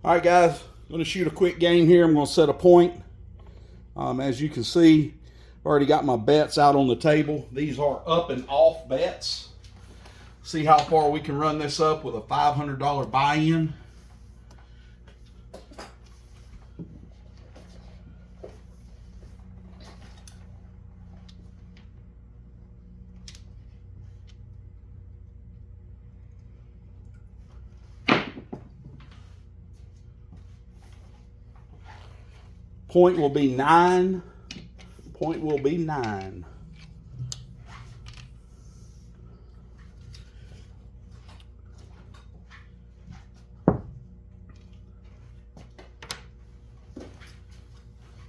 All right, guys, I'm going to shoot a quick game here. I'm going to set a point. As you can see, I've already got my bets out on the table. These are up and off bets. See how far we can run this up with a $500 buy-in. Point will be 9. Point will be 9.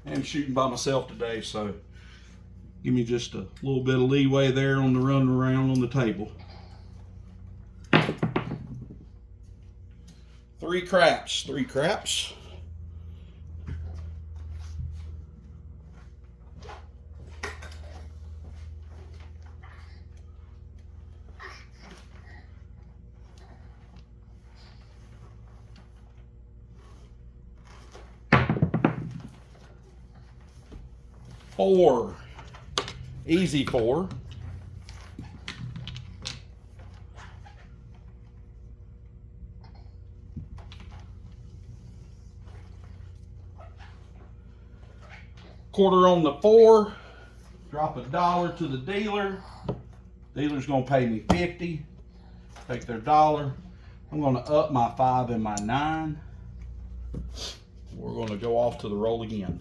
I'm shooting by myself today, so give me just a little bit of leeway there on the run around on the table. 3 craps. 3 craps. Four. Easy 4. Quarter on the 4. Drop $1 to the dealer. Dealer's gonna pay me 50. Take their $1. I'm gonna up my 5 and my 9. We're gonna go off to the roll again.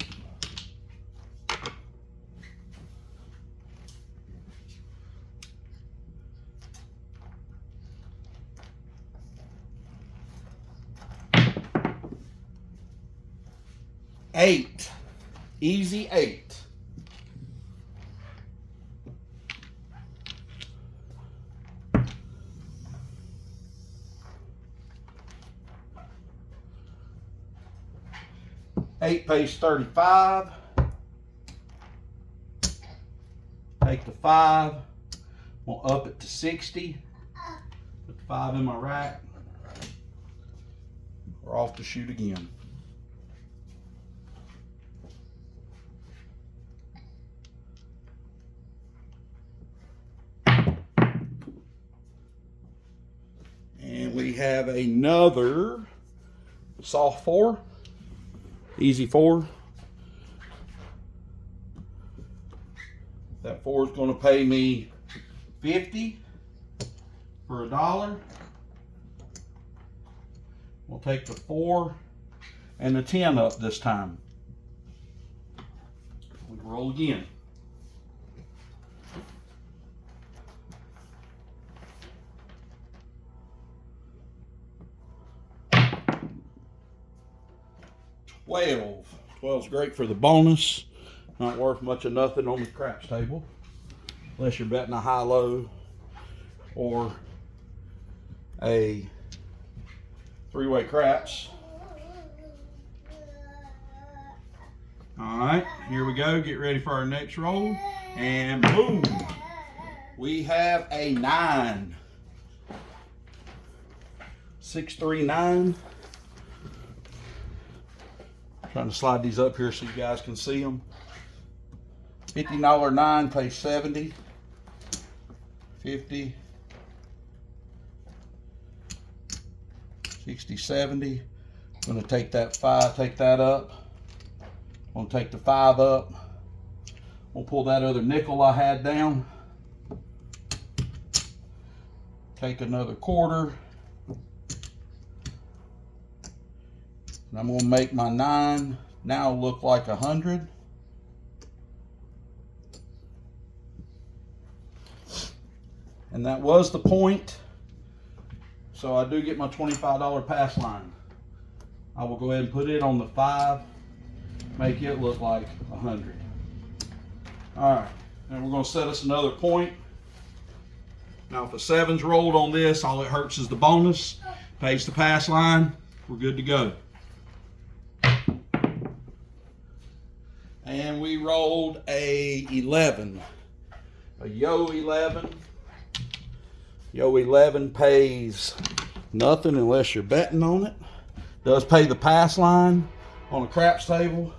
Eight. Easy 8. Eight pays 35. Take the 5. We'll up it to 60. Put the 5 in my rack. We're off to shoot again. And we have another soft 4. Easy 4. That 4 is going to pay me 50 for $1. We'll take the 4 and the 10 up this time. We roll again. $12. 12's great for the bonus. Not worth much of nothing on the craps table. Unless you're betting a high-low or a 3-way craps. Alright, here we go. Get ready for our next roll. And boom! We have a 9. 639. Trying to slide these up here so you guys can see them. $50 9 pays 70. 50. 60, 70. I'm going to take that 5, take that up. I'm going to take the 5 up. We'll pull that other nickel I had down. Take another quarter. And I'm going to make my 9 now look like 100. And that was the point. So I do get my $25 pass line. I will go ahead and put it on the 5. Make it look like 100. All right, and we're going to set us another point. Now if a 7's rolled on this, all it hurts is the bonus. Pays the pass line. We're good to go. And we rolled a 11. A Yo 11. Yo 11 pays nothing unless you're betting on it. does pay the pass line on a craps table,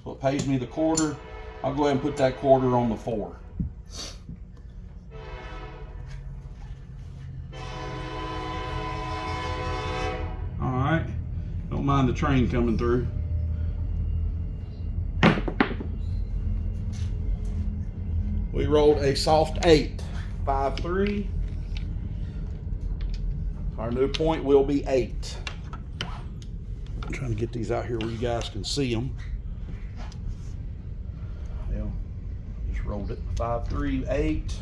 so it pays me the quarter. I'll go ahead and put that quarter on the 4. All right, don't mind the train coming through. We rolled a soft 8, 5-3. Our new point will be 8. I'm trying to get these out here where you guys can see them. Well, just rolled it. 5-3, 8.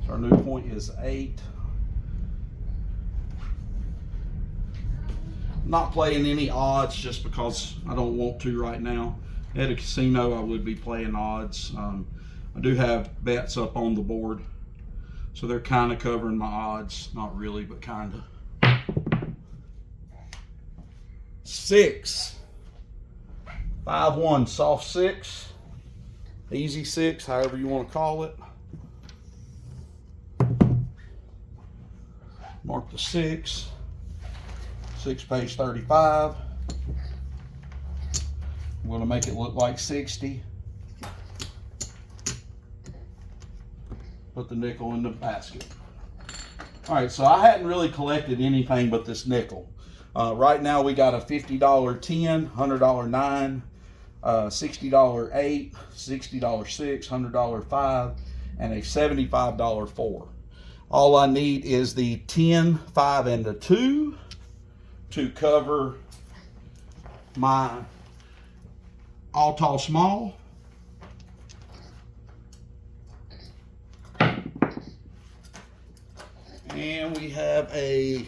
So our new point is 8. Not playing any odds just because I don't want to right now. At a casino, I would be playing odds. I do have bets up on the board, so they're kind of covering my odds. Not really, but kind of. 6. 5-1, soft 6. Easy 6, however you want to call it. Mark the 6. 6 pays 35. I'm going to make it look like 60. Put the nickel in the basket. All right, so I hadn't really collected anything but this nickel. Right now we got a $50 10, $100 9, $60 8, $60 6, $100 5, and a $75 4. All I need is the 10, 5, and a 2 to cover my all tall small. And we have a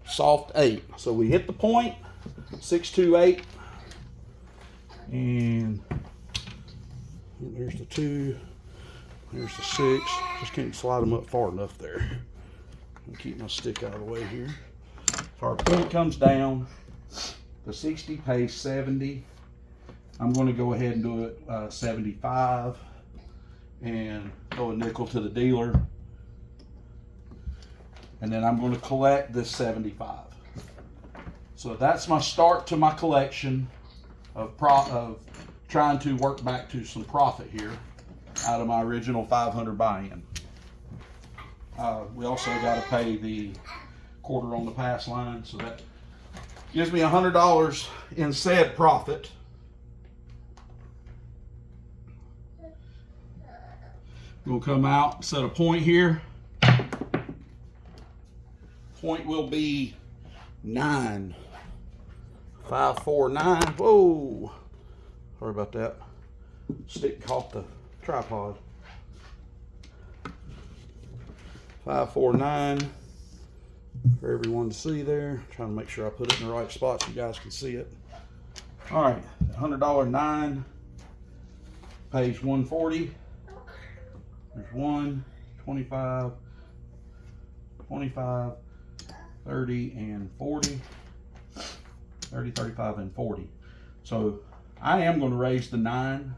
soft 8. So we hit the point, 6, 2, 8. And there's the 2. There's the 6. Just can't slide them up far enough there. I'll keep my stick out of the way here. So our point comes down. The 60 pays 70. I'm going to go ahead and do it 75 and throw a nickel to the dealer. And then I'm going to collect this 75. So that's my start to my collection of trying to work back to some profit here out of my original 500 buy-in. We also got to pay the quarter on the pass line, so that gives me $100 in said profit. We'll come out, set a point here. Point will be 9. 5, 4, 9. Whoa. Sorry about that. Stick caught the tripod. 5, 4, 9. For everyone to see there. Trying to make sure I put it in the right spot so you guys can see it. All right. $100 9. Page 140. There's 1, 25, 25. 30 and 40, 30, 35, and 40. So I am going to raise the 9.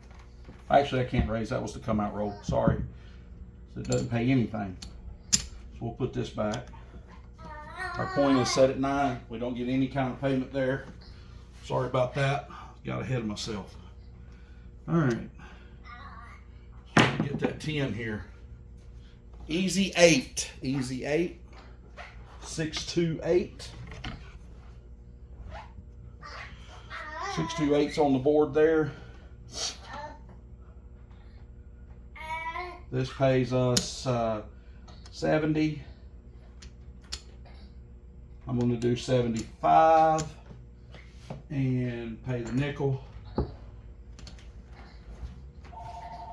Actually, I can't raise. That was the come out roll. Sorry. So it doesn't pay anything. So we'll put this back. Our point is set at 9. We don't get any kind of payment there. Sorry about that. Got ahead of myself. All right. So get that 10 here. Easy 8. Easy 8. 6, 2, 8. 6, 2, 8's on the board there. This pays us 70. I'm going to do 75 and pay the nickel.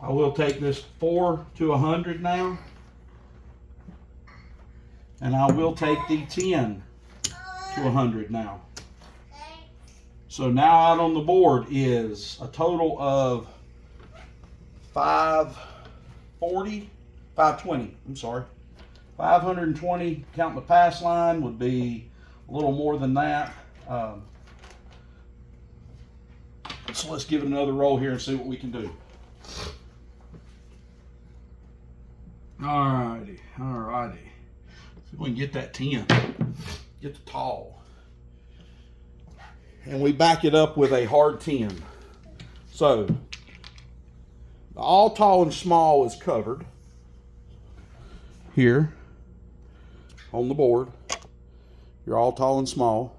I will take this 4 to 100 now. And I will take the 10 to 100 now. So now out on the board is a total of 520, I'm sorry. 520, counting the pass line, would be a little more than that. So let's give it another roll here and see what we can do. Alrighty, alrighty. See if we can get that 10. Get the tall. and we back it up with a hard 10. So the all tall and small is covered here on the board. You're all tall and small.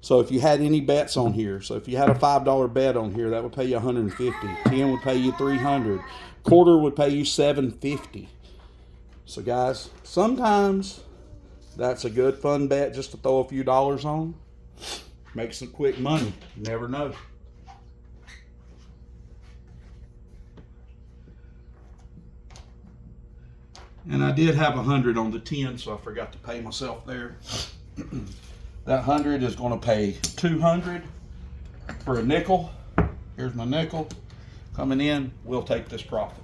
So if you had any bets on here, so if you had a $5 bet on here, that would pay you $150. 10 would pay you $300. Quarter would pay you $750. So guys, sometimes that's a good fun bet just to throw a few dollars on. Make some quick money. You never know. And I did have 100 on the 10, so I forgot to pay myself there. That 100 is going to pay 200 for a nickel. Here's my nickel coming in. We'll take this profit.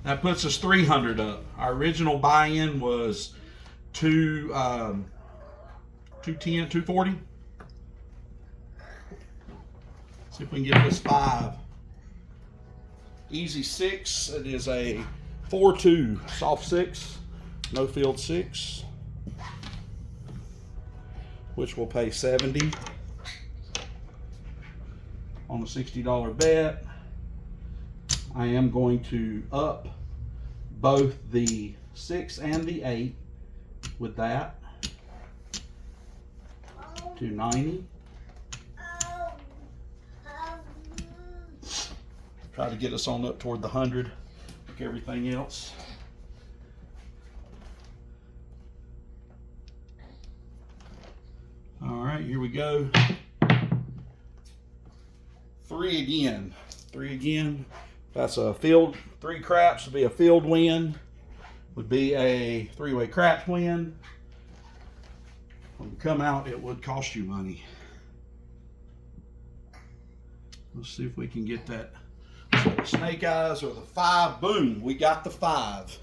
That puts us 300 up. Our original buy-in was 210, 240. See if we can get this 5. Easy 6. It is a 4-2 soft 6, no field 6, which will pay 70 on a $60 bet. I am going to up both the 6 and the 8 with that to 90. Try to get us on up toward the 100, like everything else. All right, here we go. 3 again. 3 again. That's a field. 3 craps would be a field win. Would be a 3-way craps win. When you come out, it would cost you money. Let's see if we can get that. So the snake eyes or the 5. Boom, we got the 5.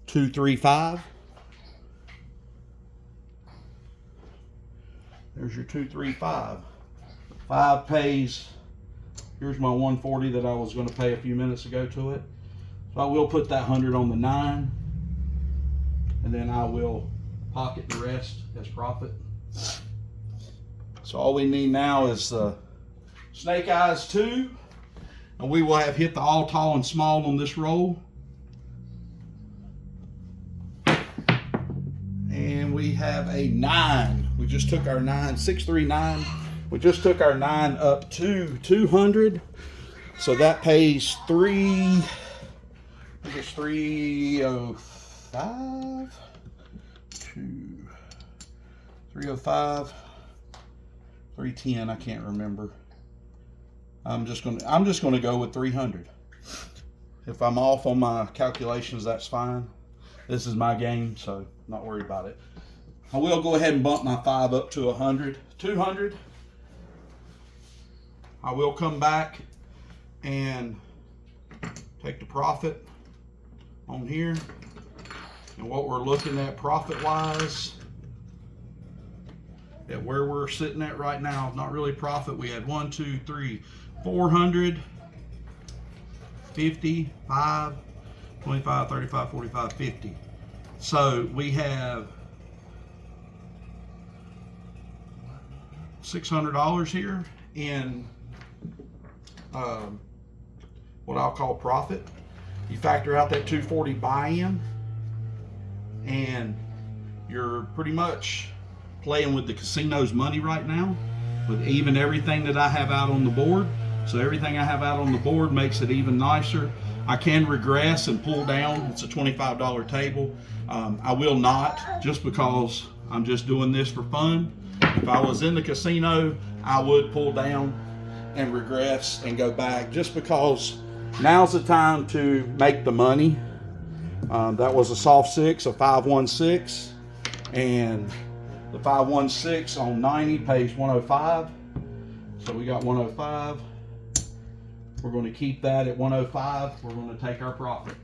2, 3, 5. There's your 2, 3, 5. 5 pays. Here's my 140 that I was going to pay a few minutes ago to it. So I will put that 100 on the 9, and then I will pocket the rest as profit. So all we need now is the snake eyes 2, and we will have hit the all tall and small on this roll. And we have a 9. We just took our 9, 639. We just took our 9 up to 200. So that pays 305 to 305, 310. I can't remember. I'm just gonna go with 300. If I'm off on my calculations, that's fine. This is my game, so not worried about it. I will go ahead and bump my 5 up to 100, 200. I will come back and take the profit on here. And what we're looking at profit-wise, at where we're sitting at right now, not really profit. We had 1, 2, 3, 400, 50, 5, 25, 35, 45, 50. So we have $600 here in what I'll call profit. You factor out that 240 buy-in, and you're pretty much playing with the casino's money right now, with even everything that I have out on the board. So everything I have out on the board makes it even nicer. I can regress and pull down. It's a $25 table. I will not, just because I'm just doing this for fun. If I was in the casino, I would pull down and regress and go back, just because now's the time to make the money. That was a soft 6, a 516, and the 516 on 90 pays 105. So we got 105. We're going to keep that at 105. We're going to take our profit.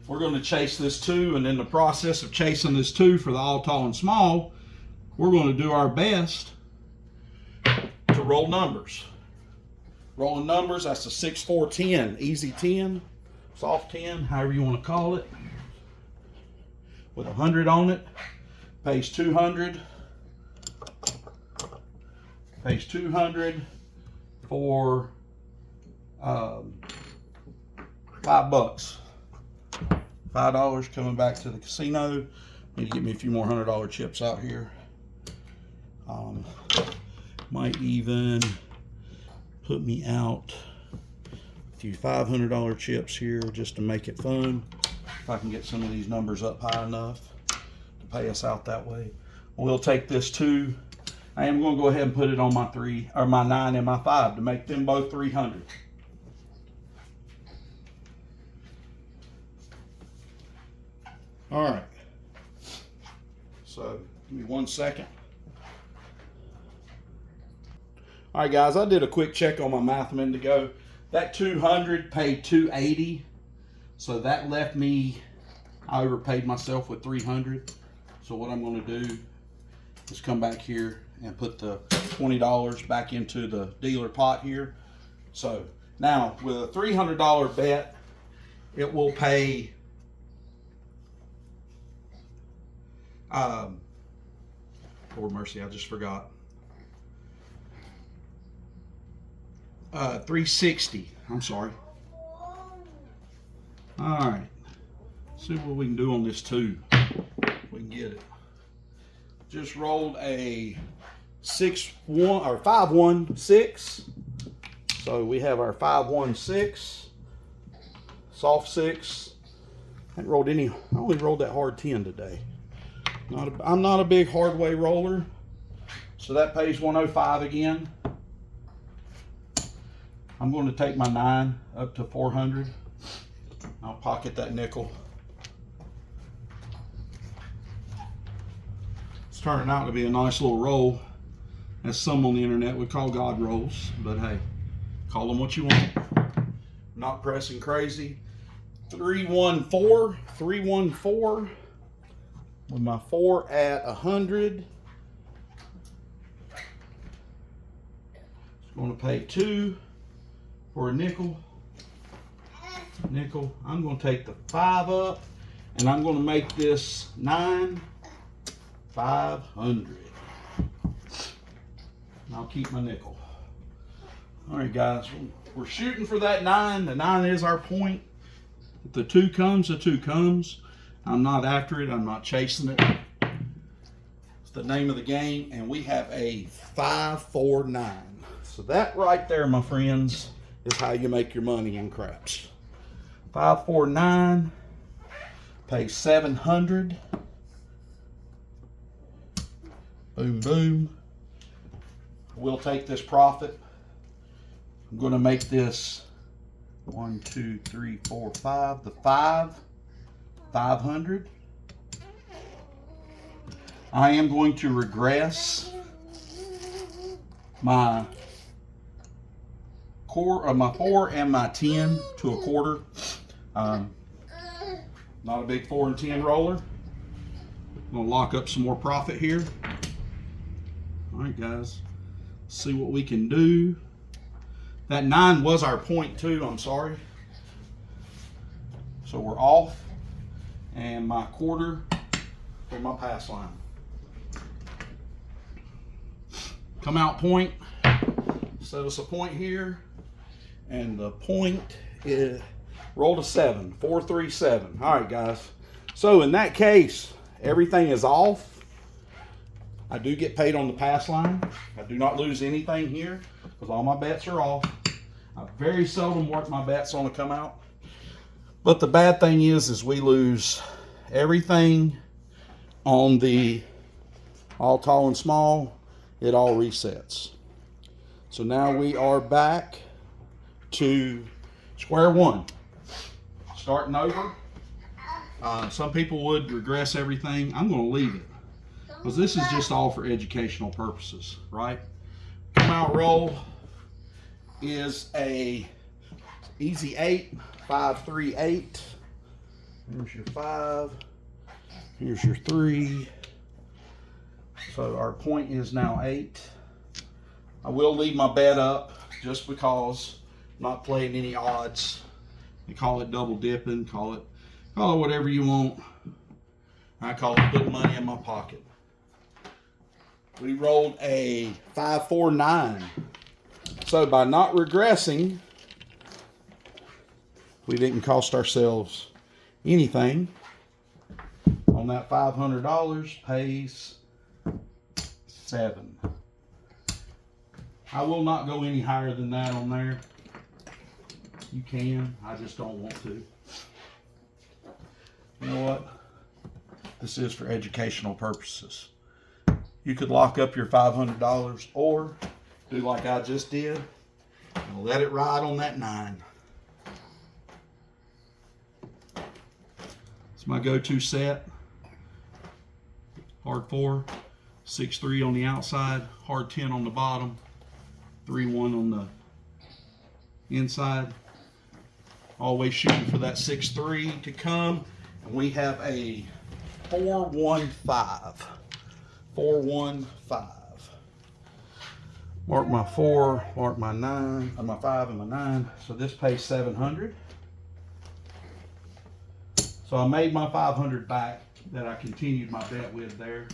We're going to chase this 2, and in the process of chasing this 2 for the all tall and small, we're going to do our best to roll numbers. Rolling numbers, that's a 6, 4, 10. Easy 10, soft 10, however you want to call it. with 100 on it. Pays 200. Pays 200 for $5. $5 coming back to the casino. Need to get me a few more $100 chips out here. Might even put me out a few $500 chips here just to make it fun. If I can get some of these numbers up high enough to pay us out that way. We'll take this 2. I am going to go ahead and put it on my 3 or my 9 and my 5 to make them both 300. All right. So give me 1 second. All right, guys, I did a quick check on my math a minute ago. That 200 paid 280. So that left me, I overpaid myself with 300. So what I'm going to do is come back here and put the $20 back into the dealer pot here. So now with a $300 bet, it will pay Lord mercy, I just forgot. 360. I'm sorry. All right. See what we can do on this 2. If we can get it. Just rolled a 6-1 or 5-1-6. So we have our 5-1-6, soft 6. I haven't rolled any. I only rolled that hard 10 today. I'm not a big hard way roller, so that pays 105 again. I'm going to take my 9 up to 400. I'll pocket that nickel. It's turning out to be a nice little roll, as some on the internet would call God rolls, but hey, call them what you want. Not pressing crazy. 314, 314 with my 4 at 100. It's going to pay 2 for a nickel. Nickel. I'm going to take the 5 up, and I'm going to make this 9 500. And I'll keep my nickel. All right, guys, we're shooting for that 9. The 9 is our point. If the 2 comes, the 2 comes. I'm not after it. I'm not chasing it. It's the name of the game, and we have a 5-4-9. So that right there, my friends, is how you make your money in craps. 5-4-9 pays 700. Boom, boom. We'll take this profit. I'm going to make this 1, 2, 3, 4, 5. The 500. I am going to regress my my 4 and my 10 to a quarter. Not a big 4 and 10 roller. I'm going to lock up some more profit here. All right, guys. Let's see what we can do. That 9 was our point too, I'm sorry. So we're off. And my quarter for my pass line. Come out point. Set us a point here. And the point is rolled a 7. 4-3-7. All right, guys. So in that case, everything is off. I do get paid on the pass line. I do not lose anything here because all my bets are off. I very seldom work my bets on to come out. But the bad thing is we lose everything on the all tall and small. It all resets. So now we are back to square one. Starting over. Some people would regress everything. I'm going to leave it because this is just all for educational purposes, right? Come out roll is a easy 8, 5-3-8. Here's your 5. Here's your 3. So our point is now 8. I will leave my bet up just because I'm not playing any odds. You call it double dipping, call it whatever you want. I call it putting money in my pocket. We rolled a 549. So by not regressing, we didn't cost ourselves anything. On that $500 pays $7. I will not go any higher than that on there. You can, I just don't want to. You know what? This is for educational purposes. You could lock up your $500 or do like I just did and let it ride on that 9. It's my go-to set. Hard 4, 6-3 on the outside, hard 10 on the bottom, 3-1 on the inside. Always shooting for that 6-3 to come. And we have a 4-1-5. 4-1-5. Mark my 4, mark my 9, my 5 and my 9. So this pays $700. So I made my $500 back that I continued my bet with there.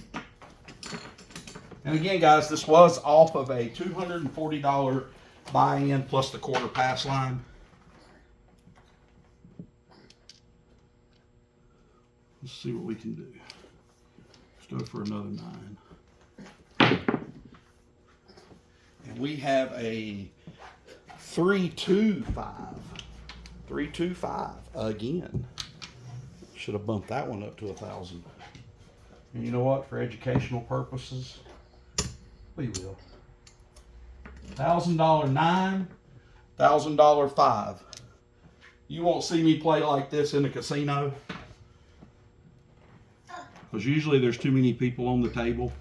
And again, guys, this was off of a $240 buy-in plus the quarter pass line. Let's see what we can do. Let's go for another 9. And we have a 3-2-5. 3-2-5 again. Should have bumped that one up to 1,000. And you know what? For educational purposes, we will. $1,000 9, $1,000 5. You won't see me play like this in a casino, because usually there's too many people on the table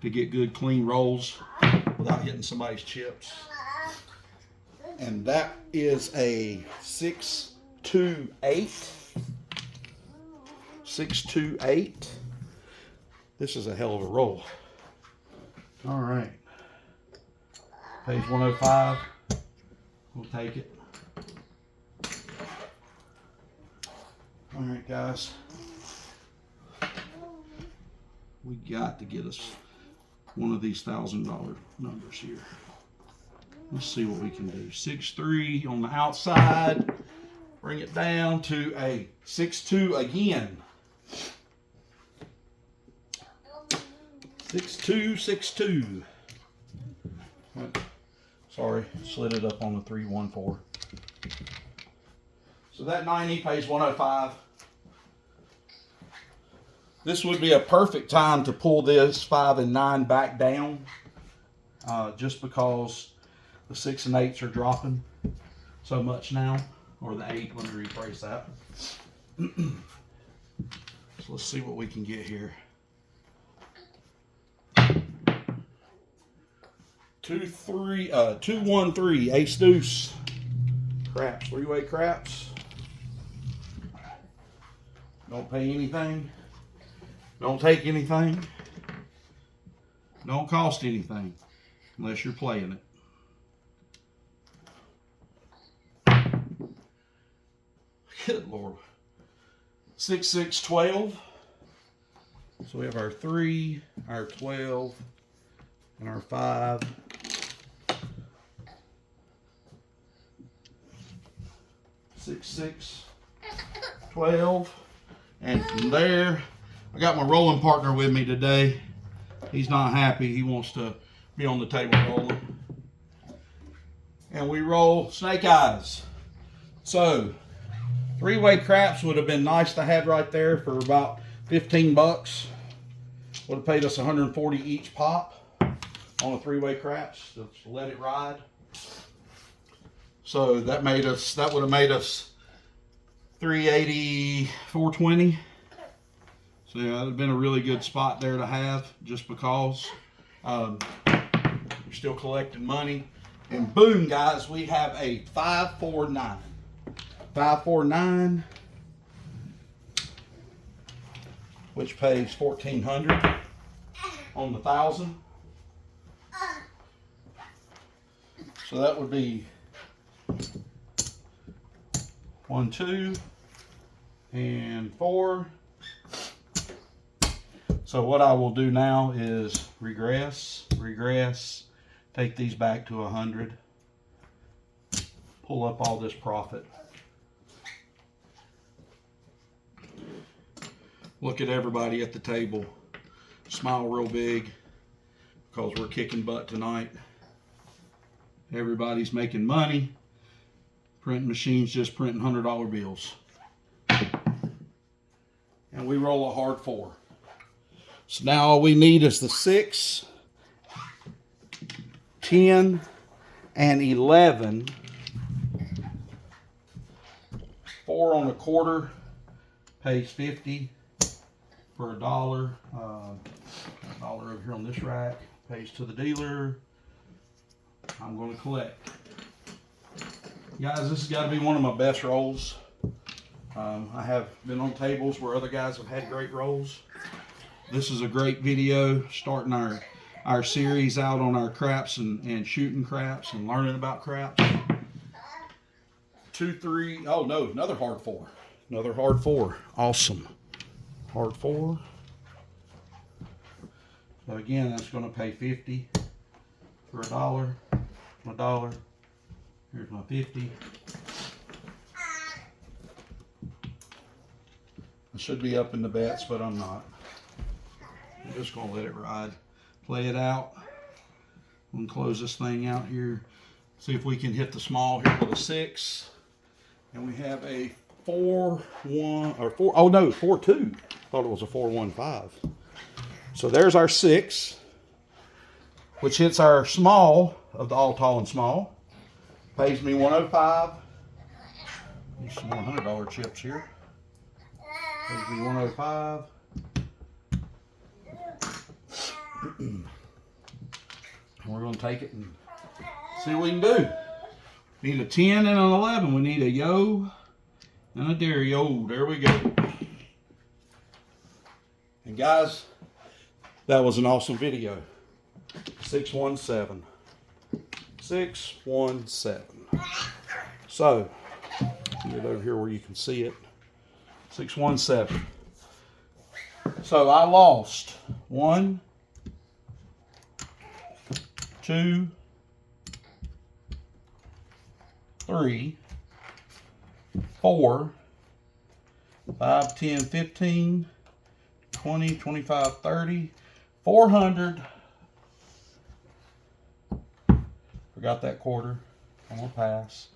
to get good clean rolls without hitting somebody's chips. And that is a 6-2-8. 6-2-8. This is a hell of a roll. All right. Page 105. We'll take it. All right, guys. We got to get us one of these $1,000 numbers here. Let's see what we can do. 6-3 on the outside. Bring it down to a 6-2 again. 6-2, 6-2. Sorry, slid it up on the 3-1-4. So that 90 pays 105. This would be a perfect time to pull this 5 and 9 back down, just because the 6 and 8s are dropping so much now, or the 8. Let me rephrase that. So let's see what we can get here. 2-1-3 ace deuce craps, 3-way craps. Don't pay anything. Don't take anything. Don't cost anything unless you're playing it. Good Lord. 6-6-12. So we have our 3, our 12, and our 5. 6-6-12. And from there, I got my rolling partner with me today. He's not happy. He wants to be on the table rolling. And we roll snake eyes. So 3-way craps would have been nice to have right there for about 15 bucks. Would have paid us 140 each pop on the 3-way craps to let it ride. So that would have made us 380, 420. So yeah, that would have been a really good spot there to have, just because you're still collecting money. And boom, guys, we have a 5-4-9. 5-4-9, which pays $1,400 on the 1,000. So that would be 1, 2, and 4. So what I will do now is regress, take these back to 100, pull up all this profit. Look at everybody at the table. Smile real big because we're kicking butt tonight. Everybody's making money. Printing machines just printing $100 bills. And we roll a hard 4. So now all we need is the 6, 10, and 11. 4 on a quarter pays 50 for $1. $1 over here on this rack pays to the dealer. I'm going to collect. Guys, this has got to be one of my best rolls. I have been on tables where other guys have had great rolls. This is a great video starting our series out on our craps and shooting craps and learning about craps. 2, 3, oh no, another hard 4. Another hard 4. Awesome. Hard 4. So again, that's going to pay 50 for $1. My $1. Here's my 50. I should be up in the bets, but I'm not. I'm just going to let it ride. Play it out. I'm going to close this thing out here. See if we can hit the small here with a 6. And we have a 4-1 or 4. Oh no, 4-2. Thought it was a 4-1-5. So there's our 6, which hits our small of the all tall and small. Pays me $105. Need some more $100 chips here. Pays me $105. And we're going to take it and see what we can do. We need a 10 and an 11. We need a yo and a dare yo. There we go. And guys, that was an awesome video. 617. 617. So, get over here where you can see it. 617. So I lost 1, 2, 3, 4, 5, 10, 15, 20, 25, 30, 400. Forgot that quarter. I'm going to pass.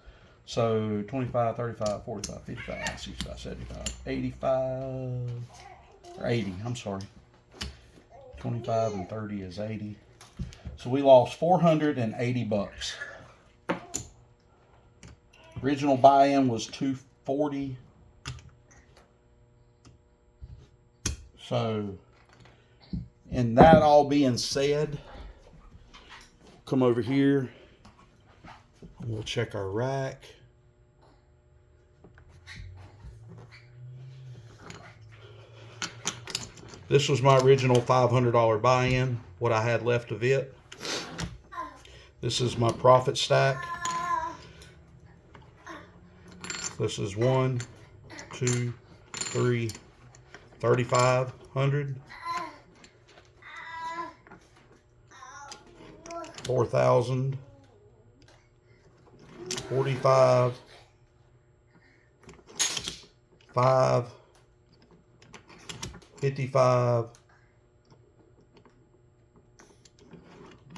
So 25, 35, 45, 55, 65, 75, 85, or 80, I'm sorry. 25 and 30 is 80. So we lost 480 bucks. Original buy-in was 240. So, and that all being said, come over here. We'll check our rack. This was my original $500 buy-in, what I had left of it. This is my profit stack. This is 1, 2, 3, 3,500. 4,000. 45. 5. 55.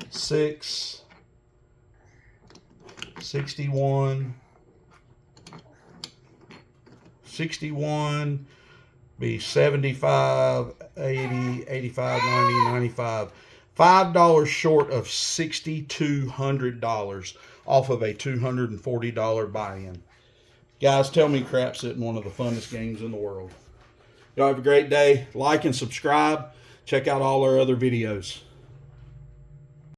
6. 61. 61. Be 75, 80, 85, 90, 95. $5 short of $6,200 off of a $240 buy-in. Guys, tell me craps isn't one of the funnest games in the world. Y'all have a great day. Like and subscribe. Check out all our other videos.